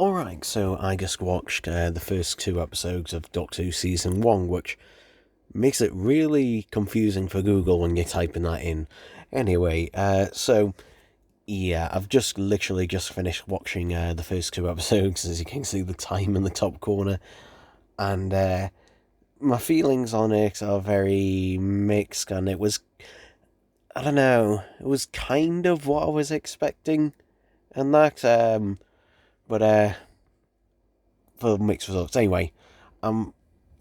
Alright, so I just watched the first two episodes of Doctor Who Season 1, which makes it really confusing for Google when you're typing that in. Anyway, yeah, I've just literally just finished watching the first two episodes, as you can see the time in the top corner, and my feelings on it are very mixed, and I don't know, it was kind of what I was expecting, and but for mixed results. Anyway, I'm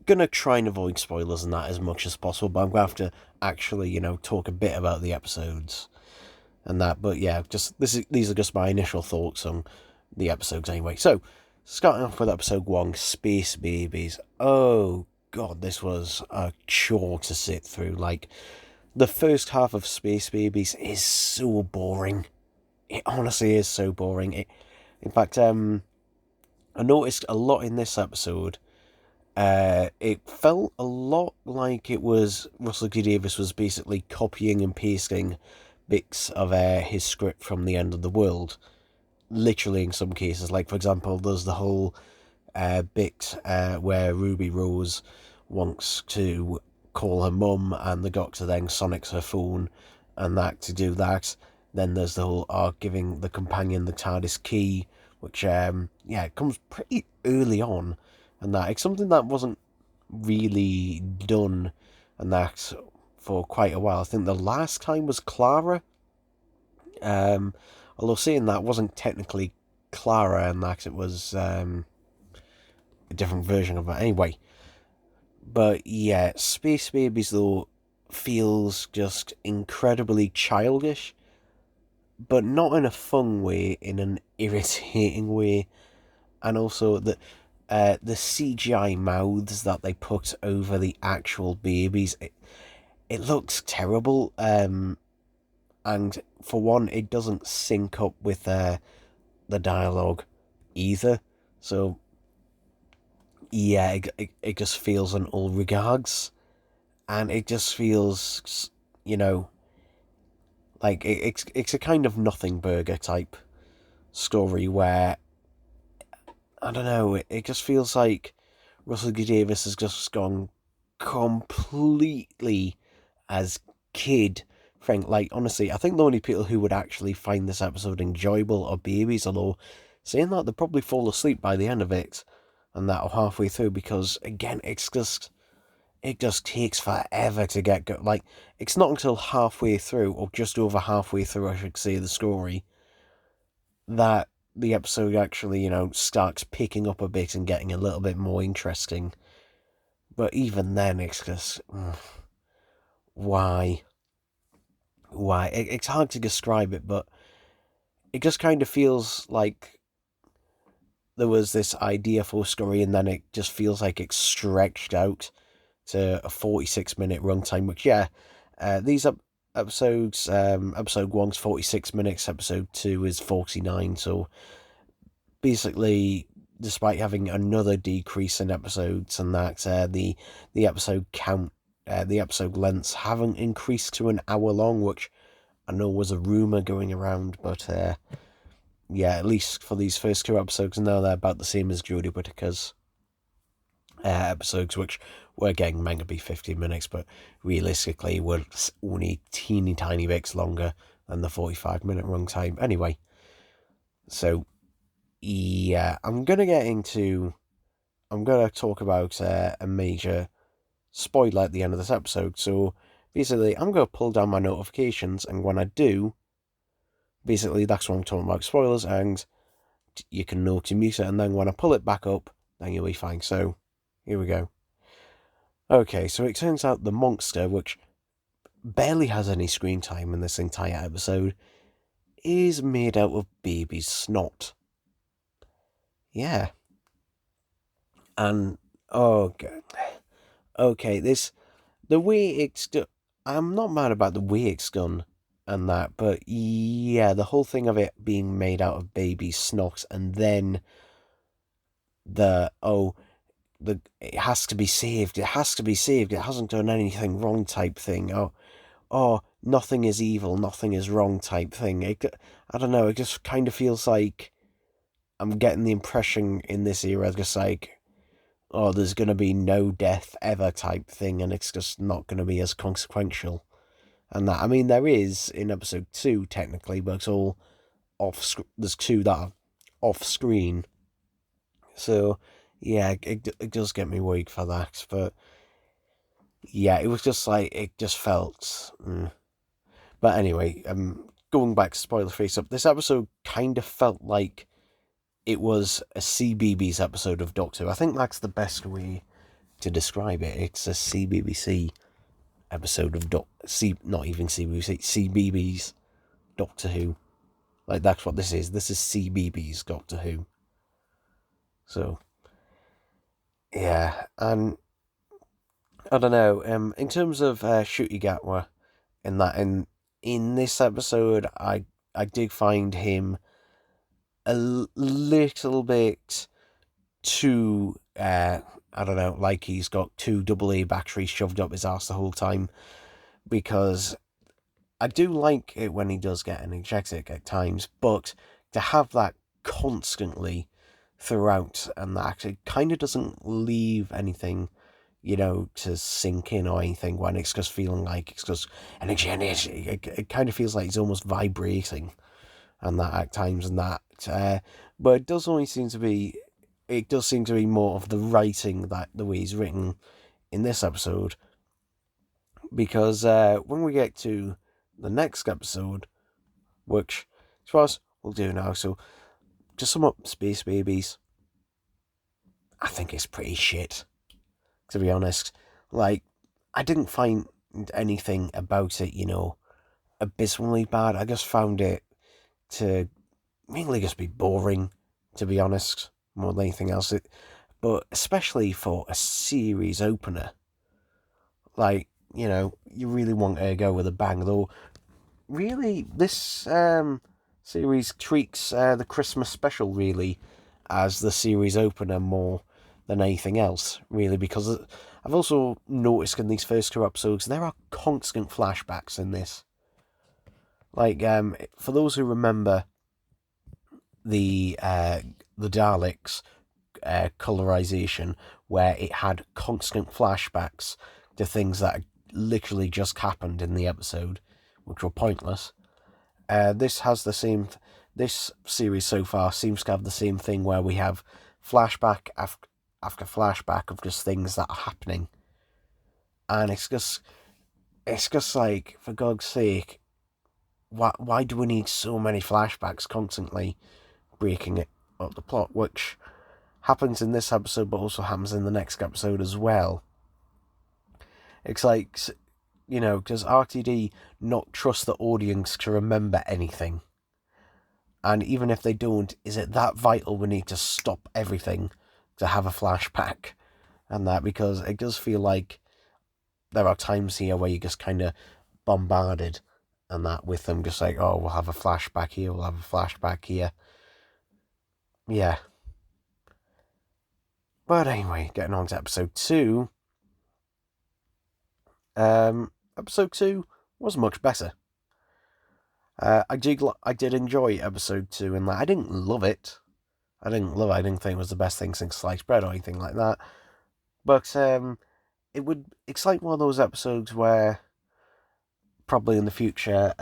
gonna try and avoid spoilers and that as much as possible, but I'm gonna have to actually, talk a bit about the episodes and that. But yeah, these are just my initial thoughts on the episodes anyway. So, starting off with episode 1, Space Babies. Oh god, this was a chore to sit through. Like, the first half of Space Babies is so boring. It honestly is so boring. In fact, I noticed a lot in this episode. It felt a lot like it was Russell T Davies was basically copying and pasting bits of his script from The End of the World. Literally, in some cases, like for example, there's the whole bit where Ruby Rose wants to call her mum, and the Doctor then sonics her phone, and that to do that. Then there's the whole giving the companion the TARDIS key, which it comes pretty early on, and that it's something that wasn't really done, and that for quite a while. I think the last time was Clara. Um, Although saying that wasn't technically Clara, and that it was a different version of it. Anyway, but yeah, Space Babies though feels just incredibly childish, but not in a fun way, in an irritating way, and also the CGI mouths that they put over the actual babies, it looks terrible. And for one, it doesn't sync up with the dialogue either. So yeah, it just feels in all regards, and it just feels, like it's a kind of nothing burger type story where, I don't know, it just feels like Russell T Davies has just gone completely as kid Frank. Like, honestly, I think the only people who would actually find this episode enjoyable are babies, although saying that, they'll probably fall asleep by the end of it, and that or halfway through, because again, it just takes forever to get go. Like, it's not until halfway through, or just over halfway through, I should say, the story, that the episode actually, starts picking up a bit and getting a little bit more interesting. But even then, it's just, why? Why? It's hard to describe it, but it just kind of feels like there was this idea for a story, and then it just feels like it's stretched out to a 46-minute runtime, which, yeah, these episodes, episode 1's 46 minutes, episode 2 is 49, so basically, despite having another decrease in episodes, and that the episode count, the episode lengths haven't increased to an hour long, which I know was a rumour going around, but yeah, at least for these first two episodes, now they're about the same as Jodie Whittaker's episodes, which were getting meant to be 50 minutes, but realistically were only teeny tiny bits longer than the 45-minute runtime. Anyway, so yeah, I'm gonna talk about a major spoiler at the end of this episode. So basically, I'm gonna pull down my notifications, and when I do, basically that's when I'm talking about spoilers, and you can know to mute it, and then when I pull it back up, then you'll be fine. So here we go. Okay, so it turns out the monster, which barely has any screen time in this entire episode, is made out of baby's snot. Yeah. And, oh, God. Okay, the way it's done, I'm not mad about the way it's done and that, but yeah, the whole thing of it being made out of baby snot, and then it has to be saved, it hasn't done anything wrong type thing. Nothing is evil, nothing is wrong type thing. I don't know, it just kind of feels like I'm getting the impression in this era, just like, oh, there's going to be no death ever type thing, and it's just not going to be as consequential. And that, I mean, there is in episode 2, technically, but it's all there's 2 that are off screen. So, yeah, it does get me worried for that. But, yeah, it was just like, it just felt. But anyway, going back to spoiler face up, this episode kind of felt like it was a CBBS episode of Doctor Who. I think that's the best way to describe it. It's a CBBC episode of not even CBBC, CBBS Doctor Who. Like, that's what this is. This is CBBS Doctor Who. So, yeah, and I don't know. In terms of Ncuti Gatwa, in this episode, I did find him a little bit too. I don't know, like he's got 2 AA batteries shoved up his arse the whole time, because I do like it when he does get energetic at times, but to have that constantly throughout, and that it kind of doesn't leave anything, to sink in or anything, when it's just feeling like it's just energy. It kind of feels like he's almost vibrating, and that at times, and that. But it does seem to be more of the writing, that the way he's written in this episode, because when we get to the next episode, which suppose we'll do now, so to sum up Space Babies, I think it's pretty shit, to be honest. Like, I didn't find anything about it, abysmally bad. I just found it to mainly just be boring, to be honest, more than anything else. But especially for a series opener, like, you really want to go with a bang, though. Really, this series treats the Christmas special, really, as the series opener more than anything else, really, because I've also noticed in these first 2 episodes there are constant flashbacks in this. Like, for those who remember the Daleks colorization, where it had constant flashbacks to things that literally just happened in the episode, which were pointless. This has the same. This series so far seems to have the same thing, where we have flashback after flashback of just things that are happening, and it's just like, for God's sake, why do we need so many flashbacks constantly breaking it up the plot, which happens in this episode, but also happens in the next episode as well. It's like, does RTD not trust the audience to remember anything? And even if they don't, is it that vital we need to stop everything to have a flashback? And that, because it does feel like there are times here where you're just kind of bombarded, and that, with them just like, oh, we'll have a flashback here, we'll have a flashback here. Yeah. But anyway, getting on to episode 2. Episode 2 was much better. I did enjoy episode 2, and I didn't love it. I didn't think it was the best thing since sliced bread or anything like that. But it's like one of those episodes where probably in the future,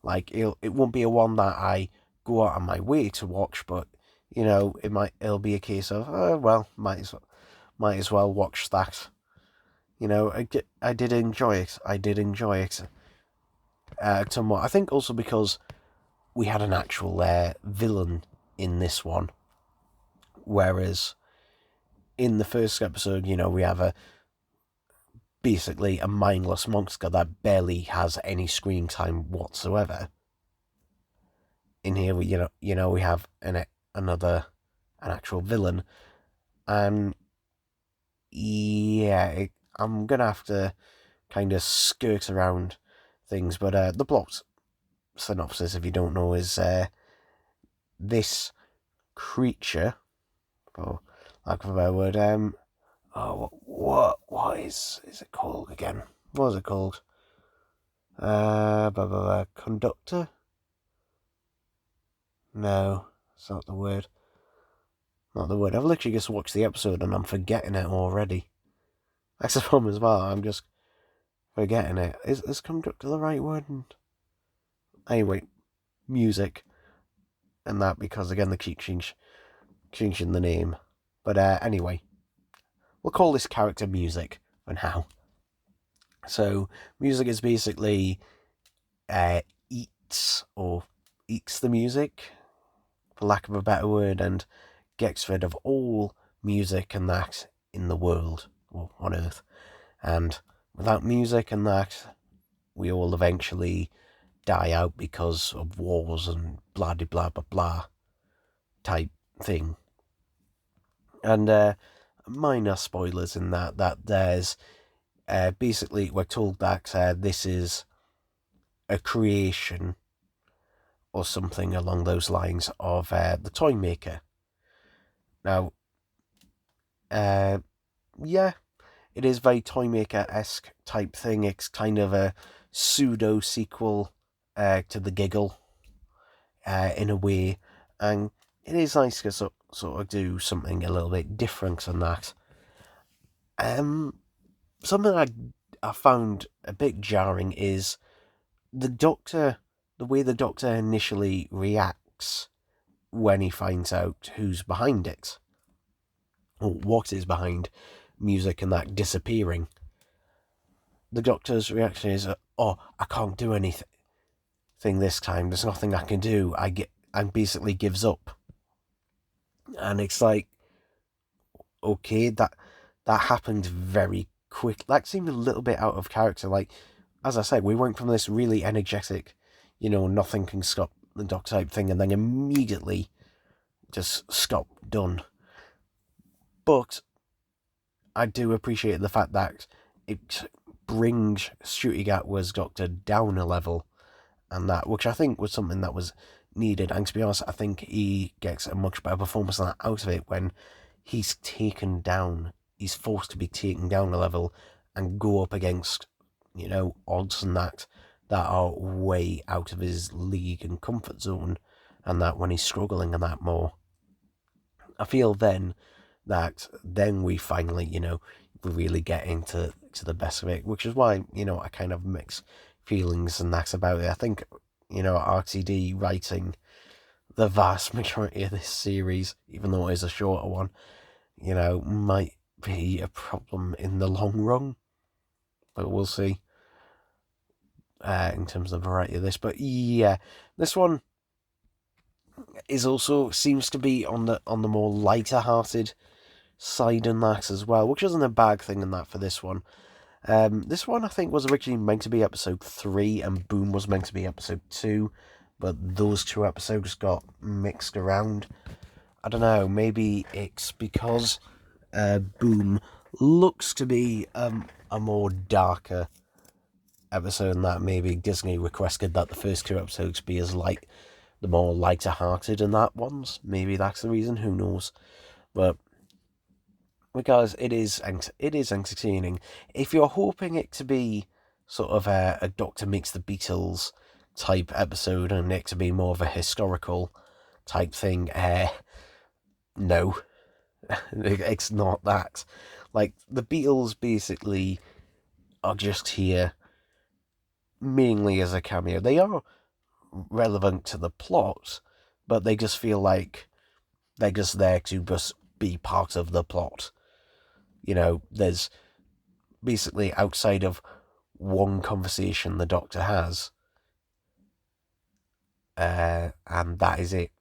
like, it won't be a one that I go out of my way to watch, but it'll be a case of, well, might as well watch that. I did enjoy it. Somewhat. I think also because we had an actual villain in this one, whereas in the first episode, we have basically a mindless monster that barely has any screen time whatsoever. In here, we have an actual villain, and yeah, I'm gonna have to kind of skirt around things, but the plot synopsis, if you don't know, is this creature, for lack of a better word, what is it called again? What is it called? Conductor? No, Is that the word? Not the word. I've literally just watched the episode and I'm forgetting it already. That's the problem as well. I'm just forgetting it. Is conductor the right word? Anyway, music and that, because again, they keep changing the name. But anyway, we'll call this character Music for now. So, Music is basically eats the music, for lack of a better word, and gets rid of all music and that in the world, or on Earth. And without music and that, we all eventually die out because of wars and blah de blah blah blah type thing. And minor spoilers in that there's basically, we're told that this is a creation or something along those lines of the toy maker. Now, yeah, it is very toy maker-esque type thing. It's kind of a pseudo sequel to The Giggle in a way, and it is nice to sort of do something a little bit different than that. Something I found a bit jarring is the way the Doctor initially reacts when he finds out who's behind it, or what is behind Music and that disappearing. The Doctor's reaction is, "Oh, I can't do anything this time. There's nothing I can do. And basically gives up." And it's like, okay, that happened very quick. That seemed a little bit out of character. Like, as I said, we went from this really energetic, nothing can stop the Doctor type thing, and then immediately just stop, done. But I do appreciate the fact that it brings Ncuti Gatwa's Doctor down a level, and that, which I think was something that was needed. And to be honest, I think he gets a much better performance than that out of it when he's taken down. He's forced to be taken down a level and go up against, odds and that are way out of his league and comfort zone, and that when he's struggling and that more. I feel then we finally, we really get into the best of it, which is why, I kind of mix feelings and that about it. I think, RTD writing the vast majority of this series, even though it is a shorter one, might be a problem in the long run. But we'll see in terms of the variety of this. But yeah, this one is also seems to be on the more lighter-hearted side in that as well, which isn't a bad thing in that for this one. This one I think was originally meant to be episode 3 and Boom was meant to be episode 2, but those two episodes got mixed around. I don't know, maybe it's because Boom looks to be a more darker episode, and that maybe Disney requested that the first two episodes be as the more lighter-hearted in that ones. Maybe that's the reason, who knows. But because it is entertaining. If you're hoping it to be sort of a Doctor Meets the Beatles type episode and it to be more of a historical type thing, no, it's not that. Like, the Beatles basically are just here mainly as a cameo. They are relevant to the plot, but they just feel like they're just there to just be part of the plot. There's basically, outside of one conversation the Doctor has, and that is it.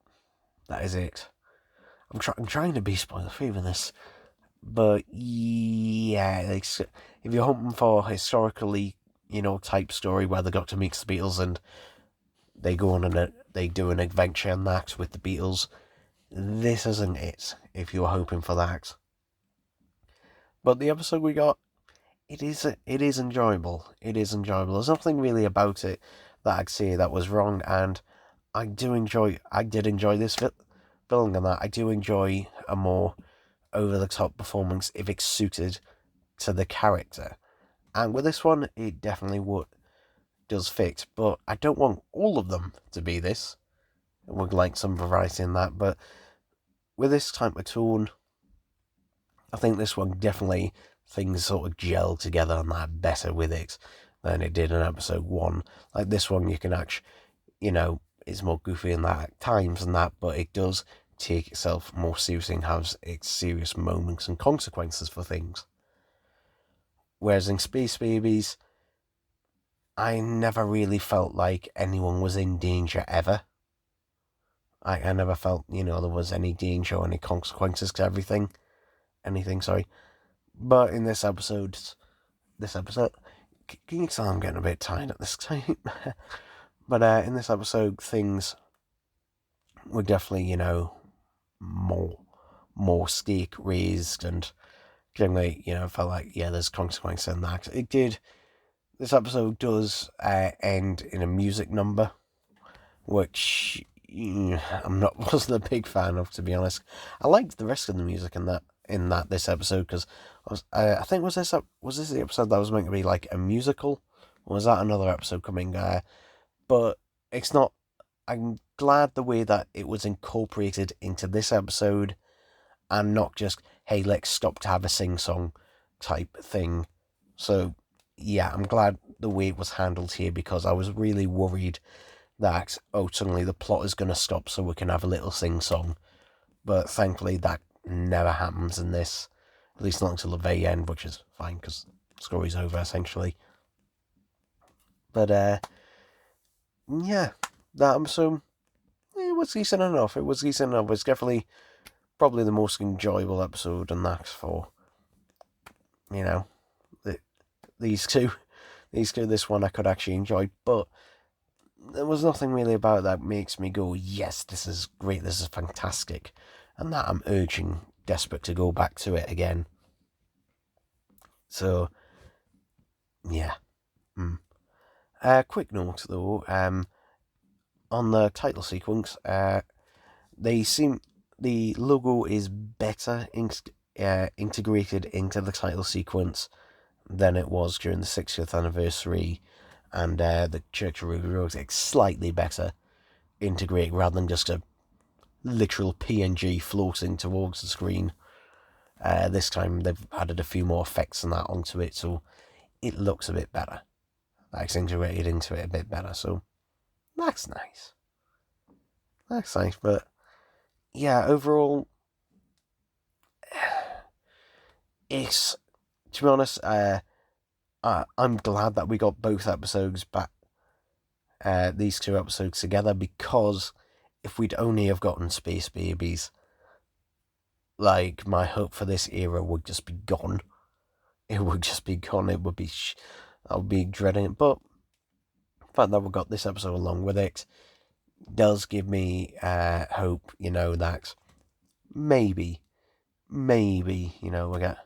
I'm trying to be spoiler-free with this, but yeah, if you're hoping for a historically, type story where the Doctor meets the Beatles and they go on and they do an adventure and that with the Beatles, this isn't it. If you're hoping for that, but the episode we got, it is enjoyable. It is enjoyable. There's nothing really about it that I'd say that was wrong, and I did enjoy this film and that. I do enjoy a more over-the-top performance if it's suited to the character. And with this one, it definitely does fit. But I don't want all of them to be this. would like some variety in that. But with this type of tone, I think this one definitely, things sort of gel together and that better with it than it did in episode 1. Like this one, you can actually, it's more goofy in that at times and that, but it does take itself more seriously and has its serious moments and consequences for things. Whereas in Space Babies, I never really felt like anyone was in danger ever. I never felt, there was any danger or any consequences to anything, sorry. But in this episode, can you tell I'm getting a bit tired at this time? But in this episode, things were definitely, more stake raised, and generally, felt like, there's consequences in that. This episode does end in a music number, which wasn't a big fan of, to be honest. I liked the rest of the music in this episode, because I think was this the episode that was meant to be like a musical, or was that another episode coming? But it's not. I'm glad the way that it was incorporated into this episode, and not just, hey, let's stop to have a sing-song type thing. So yeah, I'm glad the way it was handled here, because I was really worried that, suddenly the plot is going to stop so we can have a little sing-song. But thankfully that never happens in this, at least not until the very end, which is fine, because the story's over, essentially. But, yeah, that episode, it was decent enough. It was definitely probably the most enjoyable episode, and that's for, these two. This one I could actually enjoy, but there was nothing really about it that makes me go, yes, this is great, this is fantastic, and that I'm desperate to go back to it again. So, yeah. Quick note though, on the title sequence, the logo is better integrated into the title sequence than it was during the 60th anniversary, and the Church of Ruby Rose, it's slightly better integrated rather than just a literal PNG floating towards the screen. This time they've added a few more effects and that onto it, so it looks a bit better. It's integrated into it a bit better, so that's nice. But yeah, overall, it's, to be honest, I'm glad that we got both episodes back, these two episodes together, because if we'd only have gotten Space Babies, like, my hope for this era would just be gone. It would just be gone. It would be, I would be dreading it. But the fact that we got this episode along with it does give me hope, that maybe, we're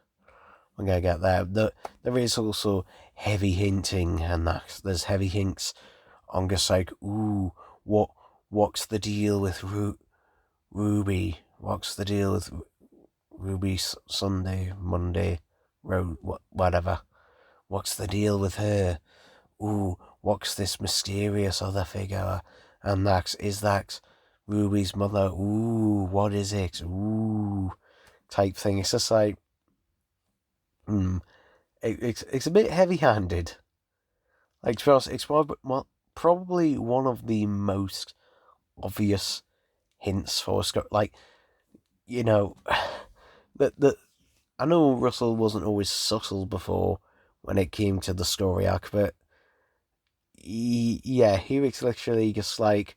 gonna get there. There is also heavy hinting, and that there's heavy hints on just like, ooh, what's the deal with Ruby? What's the deal with Ruby Sunday, Monday, Road, whatever? What's the deal with her? Ooh, what's this mysterious other figure? And is that Ruby's mother? Ooh, what is it? Ooh, type thing. It's just like, it's a bit heavy-handed. Like, to be honest, it's probably one of the most obvious hints for Scott. Like, that I know Russell wasn't always subtle before when it came to the story arc, but here it's literally just like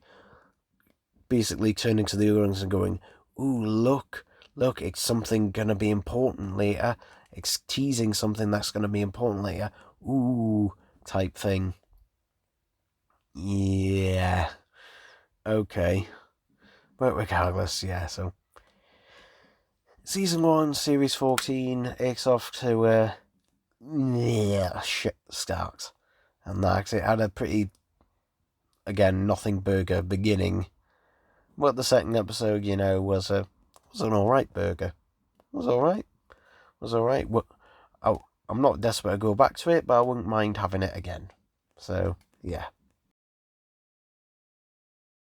basically turning to the others and going, ooh, look, it's something gonna be important later. It's teasing something that's gonna be important later. Ooh, type thing. Yeah. Okay. But regardless, yeah, so Season 1, Series 14, it's off to a shit start. And that it had a pretty, again, nothing burger beginning. But the second episode, was an alright burger. Was alright. I'm not desperate to go back to it, but I wouldn't mind having it again. So, yeah.